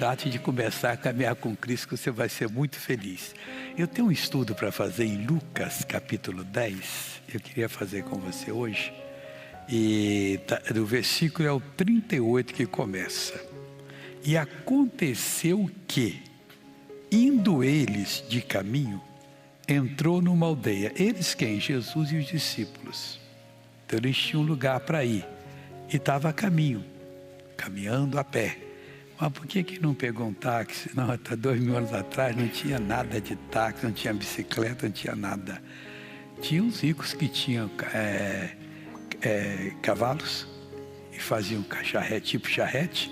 trate de começar a caminhar com Cristo, que você vai ser muito feliz. Eu tenho um estudo para fazer em Lucas, capítulo 10. Eu queria fazer com você hoje. E o versículo é o 38 que começa. E aconteceu que, indo eles de caminho, entrou numa aldeia. Eles quem? Jesus e os discípulos. Então eles tinham um lugar para ir. E estava a caminho, caminhando a pé. Mas por que não pegou um táxi? Não, até 2000 anos atrás não tinha nada de táxi, não tinha bicicleta, não tinha nada. Tinha uns ricos que tinham cavalos e faziam charrete, tipo charrete,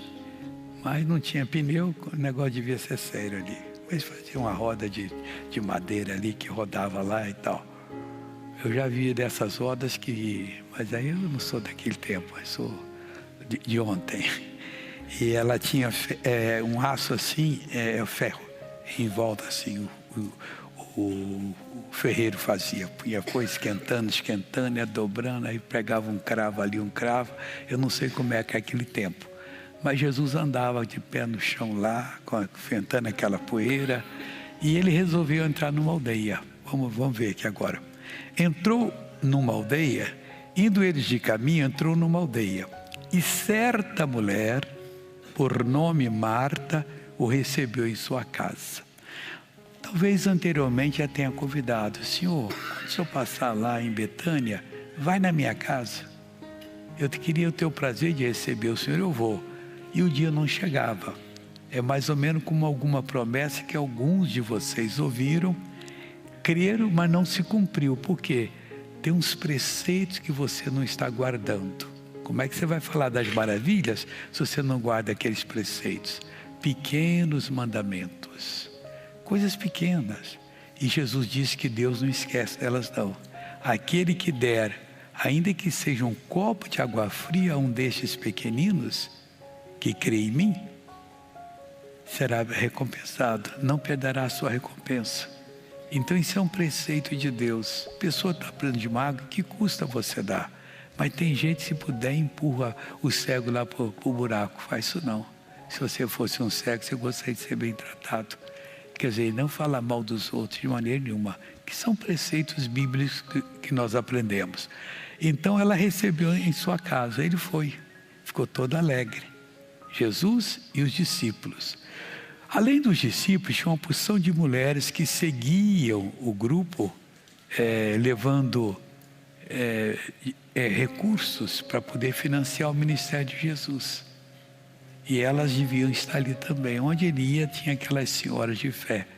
mas não tinha pneu, o negócio devia ser sério ali. Eles faziam uma roda de madeira ali que rodava lá e tal. Eu já vi dessas rodas mas aí eu não sou daquele tempo, eu sou de ontem. E ela tinha um aço assim, ferro, em volta assim, o ferreiro fazia. Foi esquentando, ia dobrando, aí pegava um cravo ali, um cravo. Eu não sei como é que é aquele tempo. Mas Jesus andava de pé no chão lá, enfrentando aquela poeira. E ele resolveu entrar numa aldeia. Vamos ver aqui agora. Entrou numa aldeia, indo eles de caminho, entrou numa aldeia. E certa mulher, por nome Marta, o recebeu em sua casa. Talvez anteriormente já tenha convidado: Senhor, quando o senhor passar lá em Betânia, vai na minha casa. Eu queria o teu prazer de receber o Senhor, eu vou. E o dia não chegava. É mais ou menos como alguma promessa que alguns de vocês ouviram, creram, mas não se cumpriu. Por quê? Tem uns preceitos que você não está guardando. Como é que você vai falar das maravilhas se você não guarda aqueles preceitos? Pequenos mandamentos. Coisas pequenas. E Jesus disse que Deus não esquece delas não. Aquele que der, ainda que seja um copo de água fria a um destes pequeninos, que crê em mim, será recompensado. Não perderá a sua recompensa. Então isso é um preceito de Deus. A pessoa está precisando de uma água, que custa você dar? Mas tem gente, se puder, empurra o cego lá para o buraco. Faz isso não. Se você fosse um cego, você gostaria de ser bem tratado. Quer dizer, não falar mal dos outros de maneira nenhuma, que são preceitos bíblicos que nós aprendemos. Então ela recebeu em sua casa, ele foi, ficou todo alegre. Jesus e os discípulos. Além dos discípulos, tinha uma porção de mulheres que seguiam o grupo, levando recursos para poder financiar o ministério de Jesus. E elas deviam estar ali também. Onde ele ia, tinha aquelas senhoras de fé.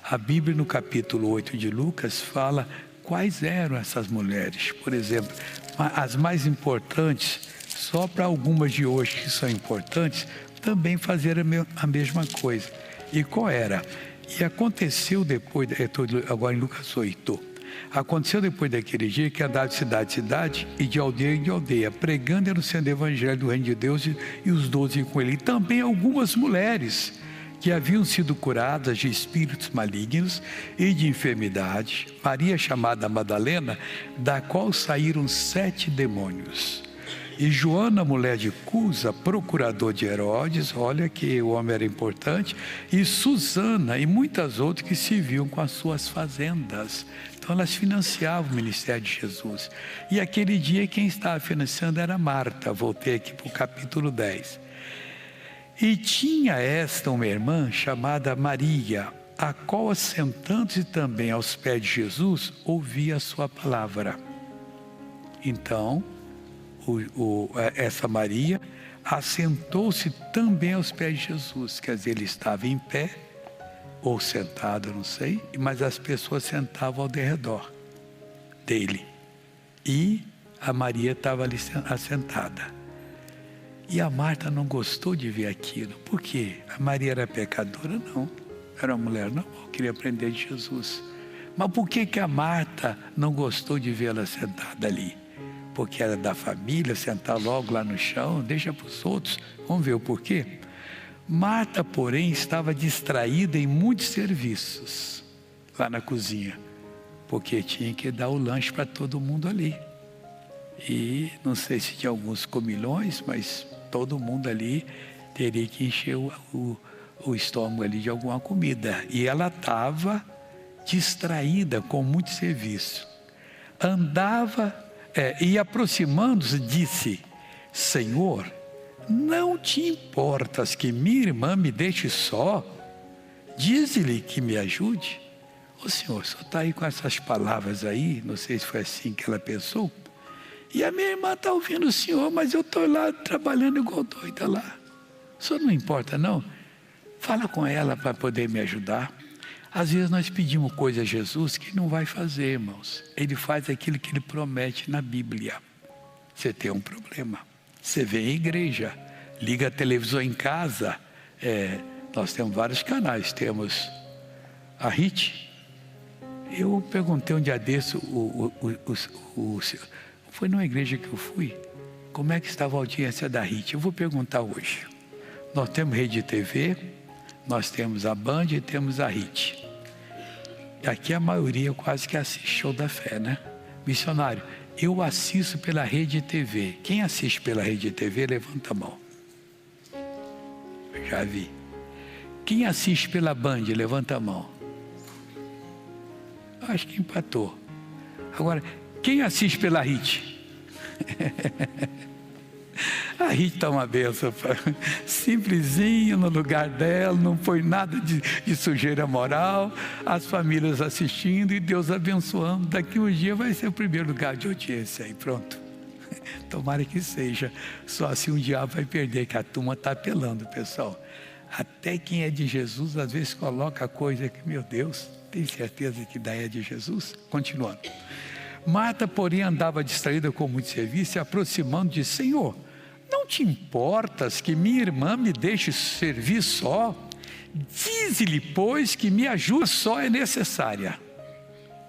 A Bíblia, no capítulo 8 de Lucas, fala quais eram essas mulheres. Por exemplo, as mais importantes, só para algumas de hoje que são importantes, também fazer a mesma coisa. E qual era? E aconteceu depois, agora em Lucas 8, aconteceu depois daquele dia que andava de cidade em cidade e de aldeia em aldeia, pregando e anunciando o evangelho do reino de Deus, e os 12 com ele. E também algumas mulheres que haviam sido curadas de espíritos malignos e de enfermidades. Maria, chamada Madalena, da qual saíram 7 demônios. E Joana, mulher de Cusa, procurador de Herodes, olha que o homem era importante, e Susana e muitas outras que se viam com as suas fazendas. Então elas financiavam o ministério de Jesus. E aquele dia quem estava financiando era Marta. Voltei aqui para o capítulo 10. E tinha esta uma irmã chamada Maria, a qual, assentando-se também aos pés de Jesus, ouvia a sua palavra. Então, essa Maria assentou-se também aos pés de Jesus. Quer dizer, ele estava em pé, ou sentado, não sei, mas as pessoas sentavam ao redor dele. E a Maria estava ali assentada. E a Marta não gostou de ver aquilo. Por quê? A Maria era pecadora? Não. Era uma mulher normal, queria aprender de Jesus. Mas por que a Marta não gostou de vê-la sentada ali? Porque era da família, sentar logo lá no chão, deixa para os outros. Vamos ver o porquê? Marta, porém, estava distraída em muitos serviços lá na cozinha, porque tinha que dar o lanche para todo mundo ali. E não sei se tinha alguns comilões, mas todo mundo ali teria que encher o estômago ali de alguma comida. E ela estava distraída com muito serviço. Andava e aproximando-se disse: Senhor, não te importas que minha irmã me deixe só? Dize-lhe que me ajude. O senhor só está aí com essas palavras aí, não sei se foi assim que ela pensou. E a minha irmã está ouvindo o senhor, mas eu estou lá trabalhando igual doida lá. O senhor não importa não? Fala com ela para poder me ajudar. Às vezes nós pedimos coisa a Jesus que não vai fazer, irmãos. Ele faz aquilo que ele promete na Bíblia. Você tem um problema. Você vem à igreja, liga a televisão em casa. Nós temos vários canais. Temos a RIT. Eu perguntei um dia desse, foi numa igreja que eu fui, como é que estava a audiência da RIT. Eu vou perguntar hoje. Nós temos Rede TV, nós temos a Band e temos a RIT. Aqui a maioria quase que assiste Show da Fé, né? Missionário, eu assisto pela Rede TV. Quem assiste pela Rede TV, levanta a mão. Eu já vi. Quem assiste pela Band, levanta a mão. Acho que empatou. Agora, quem assiste pela RIT? A RIT está uma benção, simplesinho no lugar dela, não põe nada de sujeira moral, as famílias assistindo e Deus abençoando. Daqui um dia vai ser o primeiro lugar de audiência aí, pronto. Tomara que seja, só assim um diabo vai perder, que a turma está apelando, pessoal. Até quem é de Jesus às vezes coloca coisa que, meu Deus, tem certeza que daí é de Jesus? Continuando. Marta, porém, andava distraída com muito serviço, se aproximando, disse: Senhor, não te importas que minha irmã me deixe servir só? Dize-lhe, pois, que minha ajuda só é necessária.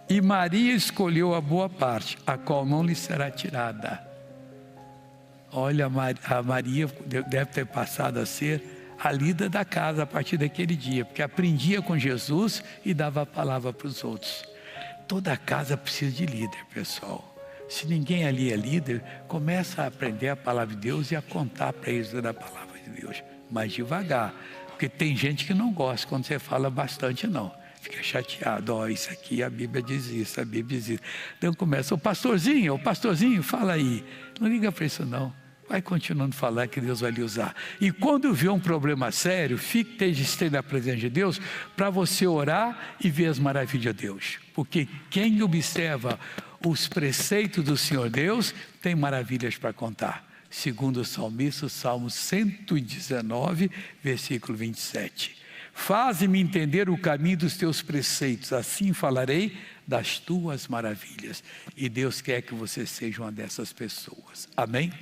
E Maria escolheu a boa parte, a qual não lhe será tirada. Olha, a Maria deve ter passado a ser a líder da casa a partir daquele dia, porque aprendia com Jesus e dava a palavra para os outros. Toda casa precisa de líder, pessoal. Se ninguém ali é líder, começa a aprender a palavra de Deus e a contar para eles da palavra de Deus, mas devagar, porque tem gente que não gosta quando você fala bastante, não. Fica chateado, isso aqui a Bíblia diz isso, a Bíblia diz isso. Então começa, o pastorzinho, fala aí. Não liga para isso não. Vai continuando a falar que Deus vai lhe usar. E quando vê um problema sério, esteja na presença de Deus para você orar e ver as maravilhas de Deus. Porque quem observa os preceitos do Senhor Deus tem maravilhas para contar. Segundo o salmista, Salmo 119, versículo 27. Faze-me entender o caminho dos teus preceitos, assim falarei das tuas maravilhas. E Deus quer que você seja uma dessas pessoas. Amém?